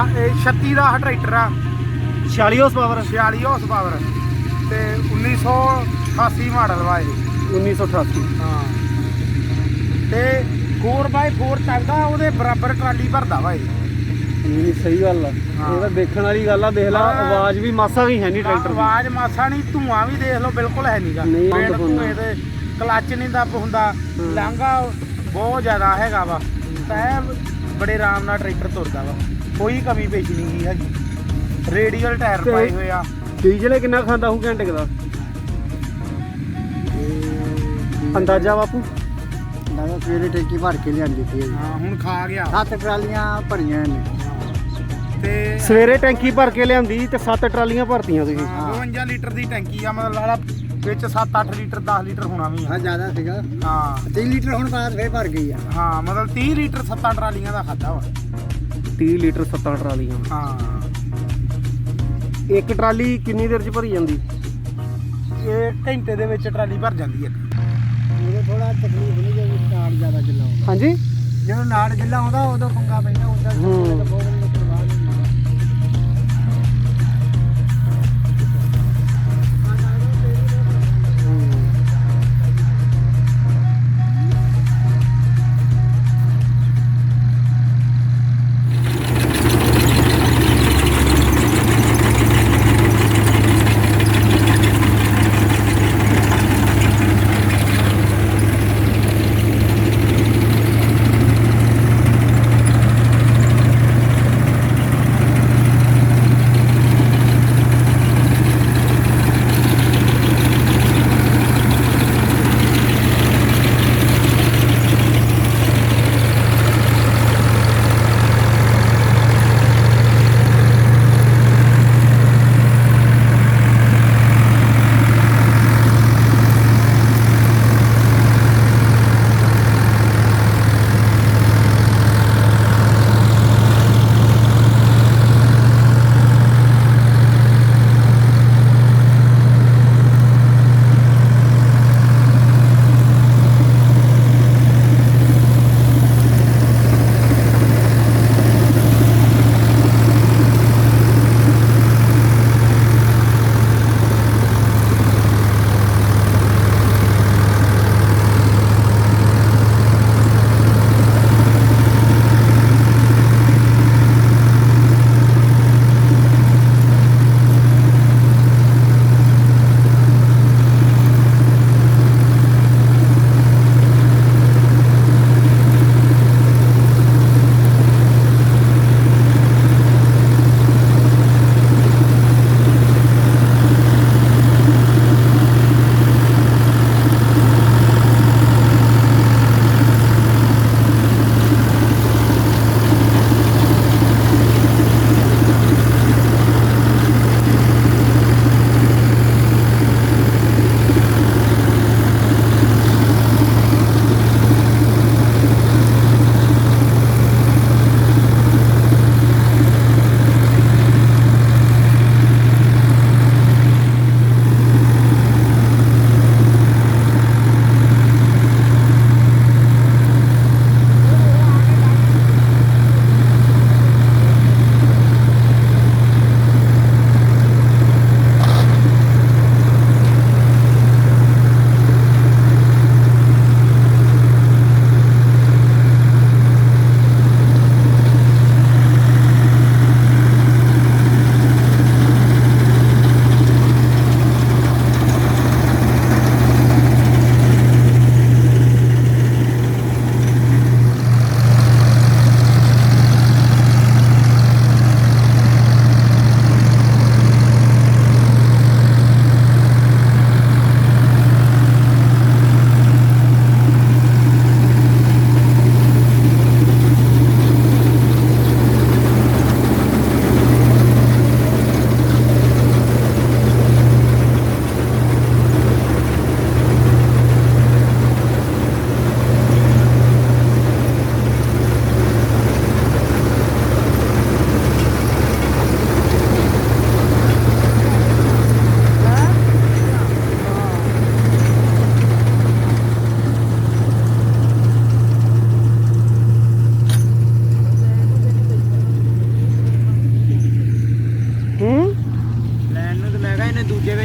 36 ਦਾ tractor ਆ 46 horse power 46 horse power ਤੇ 1988 model ਵਾ ਇਹ 1988। ਹਾਂ ਤੇ 4x4 ਚੱਲਦਾ ਉਹਦੇ ਬਰਾਬਰ ਟਰਾਲੀ ਭਰਦਾ ਵਾ ਇਹ। ਨਹੀਂ ਸਹੀ ਗੱਲ ਆ, ਹਾਂ। ਇਹ ਤਾਂ ਦੇਖਣ ਵਾਲੀ ਗੱਲ ਆ। ਦੇਖ ਲਾ ਹਾਂ। ਆਵਾਜ਼ ਵੀ ਮਾਸਾ ਵੀ ਹੈ ਨਹੀਂ ਟਰੈਕਟਰ ਦੀ। ਆਵਾਜ਼ ਮਾਸਾ ਨਹੀਂ, ਧੂਆਂ ਵੀ ਦੇਖ ਲਓ ਬਿਲਕੁਲ ਹੈ ਨਹੀਂਗਾ। ਨਹੀਂ, ਪੇਂਟ ਧੂੰਆਂ। ਧੂਏ ਤੇ ਕਲੱਚ ਨਹੀਂ ਦੱਬ ਹੁੰਦਾ, ਲਾਂਘਾ ਬਹੁਤ ਜ਼ਿਆਦਾ ਹੈਗਾ ਵਾ। ਤਾਂ ਬੜੇ ਆਰਾਮ ਨਾਲ ਟਰੈਕਟਰ ਤੁਰਦਾ ਵਾ, ਕੋਈ ਕਮੀ ਪੇਸ਼ੀ ਨਹੀਂ ਗਈ ਹੈਗੀ। ਰੇਡੀਅਲ ਟਾਇਰ ਤੇ ਪਾਏ ਹੋਏ ਆ। ਡੀਜ਼ਲ ਕਿੰਨਾ ਖਾਂਦਾ ਹੋਊ ਘੰਟੇ ਦਾ ਅੰਦਾਜ਼ਾ ਬਾਪੂ? ਮੈਂ ਸਵੇਰੇ ਟੈਂਕੀ ਭਰ ਕੇ ਲਿਆਂਦੀ ਸੀ। ਹਾਂ ਹੁਣ ਖਾ ਗਿਆ 7 ਟਰਾਲੀਆਂ ਭਰੀਆਂ ਨੇ ਤੇ ਸਵੇਰੇ ਟੈਂਕੀ ਭਰ ਕੇ ਲਿਆਂਦੀ ਤੇ 7 ਟਰਾਲੀਆਂ ਭਰਤੀਆਂ ਤੁਸੀਂ। 52 ਲੀਟਰ ਦੀ ਟੈਂਕੀ ਆ, ਮਤਲਬ ਲਾਲਾ ਵਿੱਚ 7-8 ਲੀਟਰ 10 ਲੀਟਰ ਹੋਣਾ ਵੀ ਆ। ਹਾਂ ਜ਼ਿਆਦਾ ਸੀਗਾ। ਹਾਂ 3 ਲੀਟਰ ਹੁਣ ਬਾਅਦ ਫੇਰ ਭਰ ਗਈ ਆ। ਹਾਂ ਮਤਲਬ 30 ਲੀਟਰ 7 ਟਰਾਲੀਆਂ ਦਾ ਖਾਦਾ ਵਾ। 30 ਲੀਟਰ 7 ਟਰਾਲੀਆਂ। ਹਾਂ ਇੱਕ ਟਰਾਲੀ ਕਿੰਨੀ ਦੇਰ ਚ ਭਰੀ ਜਾਂਦੀ? ਇਹ ਘੰਟੇ ਦੇ ਵਿੱਚ ਟਰਾਲੀ ਭਰ ਜਾਂਦੀ ਹੈ। ਉਦੋਂ ਥੋੜਾ ਤਕਲੀਫ ਨਹੀਂ ਜਦੋਂ ਨਾੜ ਜ਼ਿਆਦਾ ਜਿੱਲਾ ਆਉਂਦਾ। ਹਾਂਜੀ ਜਦੋਂ ਨਾੜ ਜਿੱਲਾ ਆਉਂਦਾ ਉਦੋਂ ਪੰਗਾ ਪੈਂਦਾ, ਉਦੋਂ ਹੂੰ। ਬਹੁਤ ਲੀਟਰ ਬਾਅਦ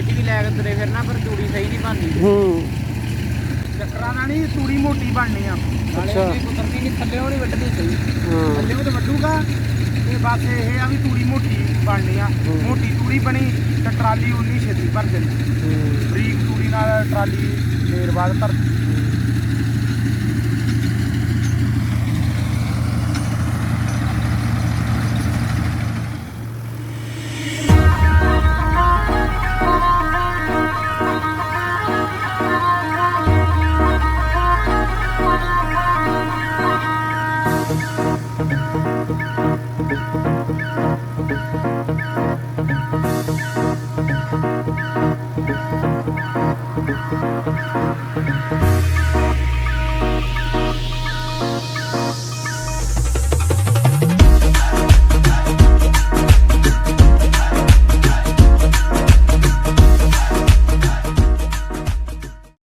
'ਚ ਵੀ ਲੈ ਕੇ ਤੁਰੇ ਫਿਰਨਾ ਪਰ ਤੂੜੀ ਸਹੀ ਨਹੀਂ ਬਣਨੀ ਹੂੰ ਚੱਕਰਾਂ ਨਾਲ ਨਹੀਂ ਤੂੜੀ ਮੋਟੀ ਬਣਨੀ ਆ। ਅੱਛਾ। ਕੁਤਰਨੀ ਨਹੀਂ ਥੱਲੇੋਂ ਨਹੀਂ ਵੱਢਣੀ ਸਹੀ ਹਾਂ ਥੱਲੇ ਤੇ ਵੱਢੂਗਾ ਤੇ ਬਸ ਇਹ ਆ ਵੀ ਤੂੜੀ ਮੋਟੀ ਬਣਨੀ ਆ। ਮੋਟੀ ਤੂੜੀ ਬਣੀ ਤੇ ਟਰਾਲੀ ਉਨੀ ਛੇਤੀ ਭਰ ਜਾਣੀ। ਹੂੰ। ਬਰੀਕ ਤੂੜੀ ਨਾਲ ਟਰਾਲੀ ਦੇਰ ਬਾਅਦ ਭਰਦੀ।